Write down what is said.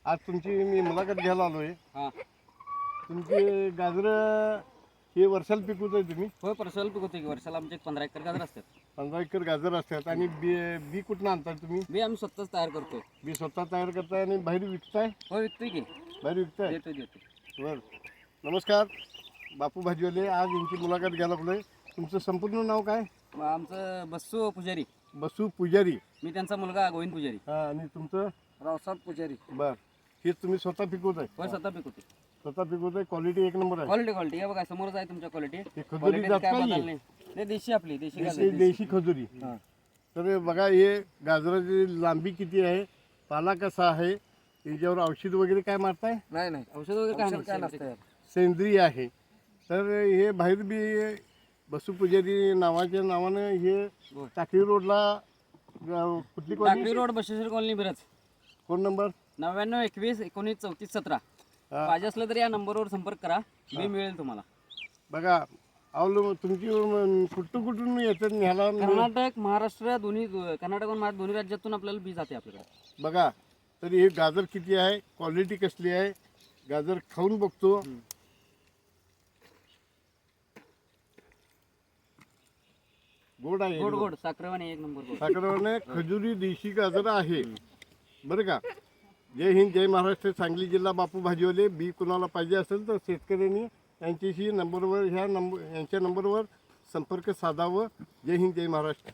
आज तुमची मी मुलाखत घ्यायला आलोय. हां तुमची गाजर हे वर्षाला पिकवताय तुम्ही? होय, वर्षाला पिकवतो की. वर्षाला आमचे 15 एकर गाजर असतात. 15 एकर गाजर असतात. आणि बी बी कुठून आणताय तुम्ही? बी आम्ही स्वतःच तयार करतोय. बी स्वतः तयार करताय आणि बाहेर विकताय? होय, विकतोय की. बाहेर विकताय? देतो. बर. नमस्कार, बापू भाजीवाले. आज यांची मुलाखत घ्यायला आलोय. तुमचं संपूर्ण नाव काय? मग आमचं बस्सू पुजारी. बसू पुजारी. मी त्यांचा मुलगा गोविंद पुजारी. हा, आणि तुमचं? रावसाहेब पुजारी. बर. हे तुम्ही स्वतः पिकवताय? होय, स्वतः पिकवतो. स्वतः पिकवताय. क्वालिटी एक नंबर आहे. क्वालिटी हे बघा, समोरच आहे तुमच्या क्वालिटी. हे खजुरी जात काय नाही? बदल नाही, देशी आपली देशी गाजर. देशी खजुरी. हां. तर बघा, हे गाजराची लांबी किती आहे, पाला कसा आहे, याच्यावर औषध वगैरे काय मारताय? नाही औषध वगैरे काय नसतं. सेंद्रिय आहे. तर हे बाहेर बी बसू पुजारी नावाच्या नावानं हे टाकळी रोडला कुठली Takali colony? Road, Basheshwar colony, Miraj. Phone number? 99 21 19 34 17. पाहिजे असलं तर या नंबरवर संपर्क करा, बी मिळेल तुम्हाला. बघा, अवलो तुमची कुठून येतात न्यायला? कर्नाटक, महाराष्ट्र दोन्ही, कर्नाटक आणि महाराष्ट्र दोन्ही राज्यातून आपल्याला बी जाते आपल्याकडे. बघा, तरी हे गाजर किती आहे, क्वालिटी कसली आहे, गाजर खाऊन बघतो. गोड आहे, गोड गोड साखरेवाणी एक नंबर गोड. साखरवाने खजुरी देशी गाजर आहे. बरं का. जय हिंद, जय महाराष्ट्र. सांगली जिल्हा बापू भाजीवाले. बी कुणाला पाहिजे असेल तर शेतकऱ्यांनी यांच्याशी यांच्या नंबरवर संपर्क साधावं. जय हिंद, जय महाराष्ट्र.